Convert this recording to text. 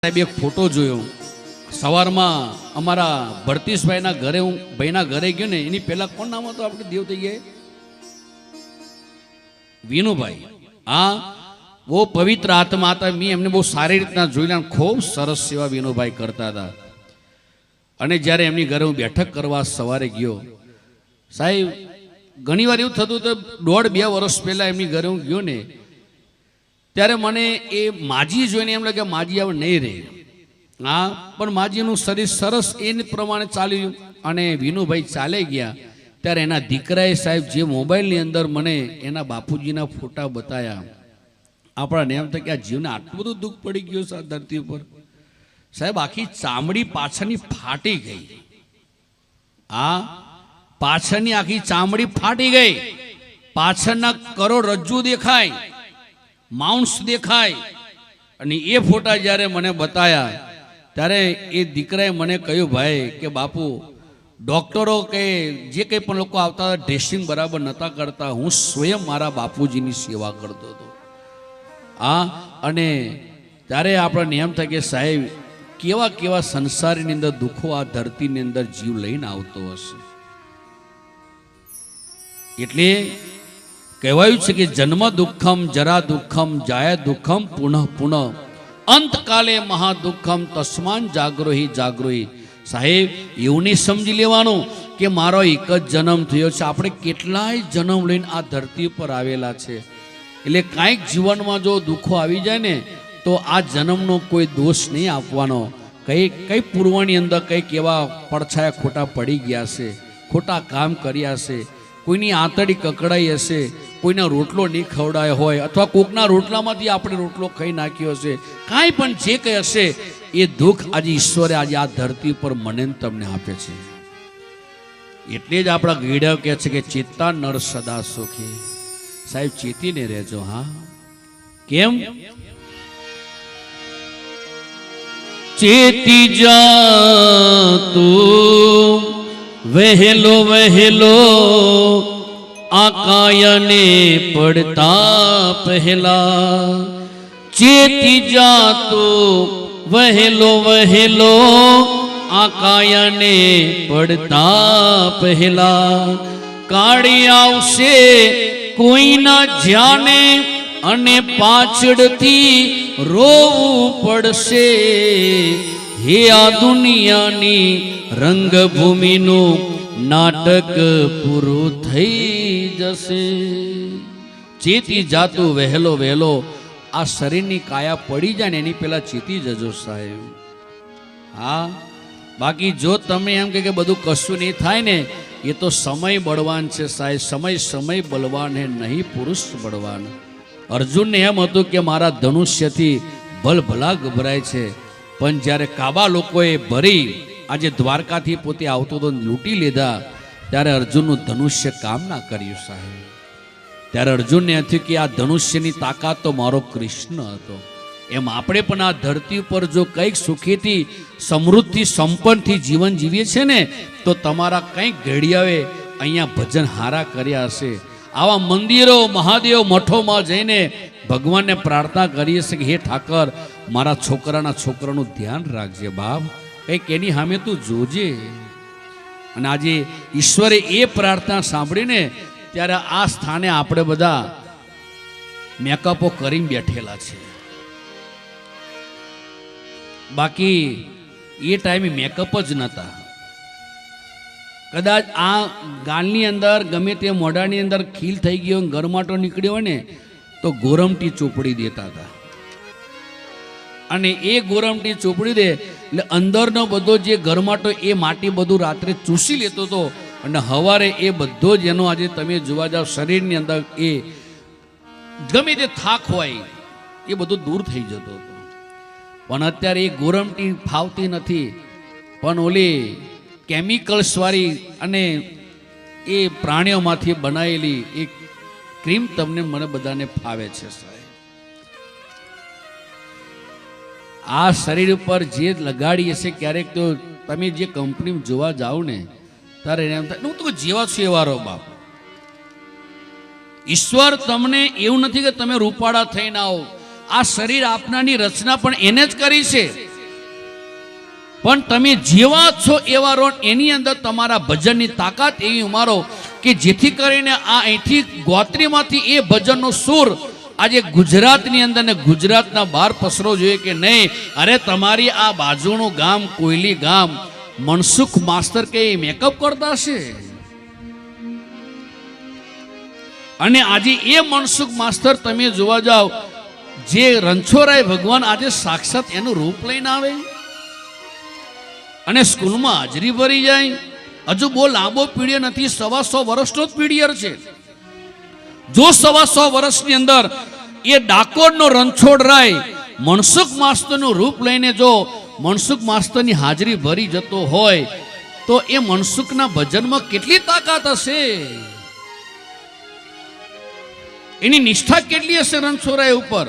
સાહેબ એક ફોટો જોયો સવારમાં અમારા ભરતીશભાઈના ઘરે, હું ભાઈના ઘરે ગયો ને એની પહેલા કોણ નામ હતું આપણે દેવ થઈ ગયા, વિનુભાઈ. હા, બહુ પવિત્ર આત્મા હતા. મેં એમને બહુ સારી રીતના જોઈ, ખૂબ સરસ સેવા વિનુભાઈ કરતા હતા. અને જ્યારે એમની ઘરે હું બેઠક કરવા સવારે ગયો, સાહેબ ઘણી વાર એવું થતું હતું, 1.5-2 વર્ષ પહેલા એમની ઘરે હું ગયો ને ત્યારે મને એ માજી જોઈને એમ લાગે માજી હવે નહીં રહે. હા, પણ માજીનું શરીર સરસ એ પ્રમાણે ચાલ્યું. અને વિનુભાઈ ચાલે ગયા ત્યારે એના દીકરાએ સાહેબ જે મોબાઈલની અંદર મને એના બાપુજીના ફોટા બતાવ્યા, આપણાને એમ થાય કે આ જીવને આટલું બધું દુઃખ પડી ગયું છે આ ધરતી ઉપર. સાહેબ આખી ચામડી પાછળની ફાટી ગઈ. હા, પાછળની આખી ચામડી ફાટી ગઈ, પાછળના કરોડરજ્જુ દેખાય, માઉન્સ દેખાય. અને એ ફોટા જ્યારે મને બતાયા ત્યારે એ દીકરાએ મને કહ્યું, ભાઈ કે બાપુ ડોક્ટરો કે જે કંઈ પણ લોકો આવતા હતા ડ્રેસિંગ બરાબર નહોતા કરતા, હું સ્વયં મારા બાપુજીની સેવા કરતો હતો. હા, અને ત્યારે આપણને એમ થાય કે સાહેબ કેવા કેવા સંસારની અંદર દુઃખો આ ધરતીની અંદર જીવ લઈને આવતો હશે. એટલે કહેવાયું છે કે જન્મ દુઃખમ, જરા દુઃખમ, જાય દુઃખમ, પુનઃ પુનઃ, અંતકાલે મહાદુઃખમ, તસ્માન જાગરોહી જાગરોહી. સાહેબ એવું નહીં સમજી લેવાનું કે મારો એક જ જન્મ થયો છે. આપણે કેટલાય જન્મ લઈને આ ધરતી પર આવેલા છે. એટલે કાંઈક જીવનમાં જો દુઃખો આવી જાય ને તો આ જન્મનો કોઈ દોષ નહીં આપવાનો. કઈ પૂર્વની અંદર કંઈક એવા પડછાયા ખોટા પડી ગયા છે, ખોટા કામ કર્યા છે, કોઈની આંતળી કકડાઈ હશે, કોઈના રોટલો નહીં ખવડાયો હોય, અથવા કોકના રોટલામાંથી આપણે રોટલો ખાઈ નાખ્યો હશે, કાંઈ પણ જે કંઈ હશે એ દુઃખ આજે ઈશ્વરે આજે આ ધરતી પર મને તમને આપે છે. એટલે જ આપણા ગીડા કહે છે કે ચેતા નર સદા સુખી. સાહેબ ચેતીને રહેજો. હા, કેમ? ચેતી જા તું વહેલો વહેલો, આકાયને પડતા પહેલા. ચેતી જાતો વહેલો વહેલો, આકાયને પડતા પહેલા. કાળી આવશે કોઈના જાને, અને પાછળથી રોવું પડશે. હે આ દુનિયાની રંગભૂમિનું નાટક પૂરું થઈ જશે. ચેતી જાતું વહેલો વહેલો, આ શરીરની કાયા પડી જાય ને એની પહેલા ચેતી જજો સાહેબ. હા, બાકી જો તમે એમ કે બધું કશું નહીં થાય ને, એ તો સમય બળવાન છે સાહેબ. સમય બળવાન હે, નહીં પુરુષ બળવાન. અર્જુનને એમ હતું કે મારા ધનુષ્યથી ભલભલા ગભરાય છે, પણ જ્યારે કાબા લોકોએ ભરી આજે દ્વારકાથી પોતે આવતો તો લૂંટી લીધા, ત્યારે અર્જુનનું ધનુષ્ય કામ ના કર્યું સાહેબ. ત્યારે અર્જુનને થયું કે આ ધનુષ્યની તાકાત તો મારો કૃષ્ણ હતો. એમ આપણે પણ આ ધરતી ઉપર જો કંઈક સુખીથી, સમૃદ્ધિ, સંપન્નથી જીવન જીવીએ છે ને, તો તમારા કંઈક ઘડિયાએ અહીંયા ભજન હારા કર્યા હશે. આવા મંદિરો, મહાદેવ મઠોમાં જઈને ભગવાનને પ્રાર્થના કરીએ છીએ કે હે ઠાકર, મારા છોકરાનું ધ્યાન રાખજે બાપ, કંઈક એની સામે તું જોજે. અને આજે ઈશ્વરે એ પ્રાર્થના સાંભળીને ત્યારે આ સ્થાને આપણે બધા મેકઅપો કરીને બેઠેલા છે. બાકી એ ટાઈમે મેકઅપ જ નહોતા. કદાચ આ ગાલની અંદર ગમે તે મોઢાની અંદર ખીલ થઈ ગયો, ગરમાટો નીકળ્યો હોય ને તો ગોરમટી ચોપડી દેતા હતા. અને એ ગોરમટી ચોપડી દે એટલે અંદરનો બધો જે ગરમાટો એ માટી બધું રાત્રે ચૂસી લેતો હતો. અને સવારે એ બધો જ એનો આજે તમે જોવા જાવ શરીરની અંદર એ ગમે તે થાક હોય એ બધું દૂર થઈ જતો હતો. પણ અત્યારે એ ગોરમટી ફાવતી નથી, પણ ઓલી કેમિકલ્સ વાળી અને એ પ્રાણીઓમાંથી બનાવેલી એક ક્રીમ તમને મને બધાને ફાવે છે સાહેબ. આ શરીર ઉપર જે લગાડી હશે, ક્યારેક તો તમે જે કંપની જોવા જાઓ ને ત્યારે એમ થાય હું તો જેવા છું એવા રહો બાપ. ઈશ્વર તમને એવું નથી કે તમે રૂપાળા થઈને આવો. આ શરીર આપનાની રચના પણ એને જ કરી છે. પણ તમે જેવા છો એવા રહો, એની અંદર તમારા ભજનની તાકાત એવી ઉમારો કે જેથી કરીને આ અહીંથી ગોત્રીમાંથી એ ભજનનો સૂર આજે ગુજરાતની અંદર ને ગુજરાતના બહાર પસરો જોઈએ કે નહીં. અરે તમારી આ બાજુનું ગામ કોયલી ગામ મનસુખ માસ્તર કે મેકઅપ કરતા છે, અને આજે એ મનસુખ માસ્તર તમે જોવા જાઓ, જે રણછોડરાય ભગવાન આજે સાક્ષાત એનું રૂપ લઈને આવે અને સ્કૂલમાં હાજરી ભરી જાય. હજુ બહુ લાંબો પીરિયડ નથી, 125 વર્ષનો જ પીરિયડ છે. જો 125 વર્ષની અંદર એ ડાકોરનો રણછોડરાય મનસુખ માસ્તરનું રૂપ લઈને જો મનસુખ માસ્તરની હાજરી ભરી જતો હોય તો એ મનસુખના ભજનમાં કેટલી તાકાત હશે, એની નિષ્ઠા કેટલી હશે રણછોડરાય ઉપર.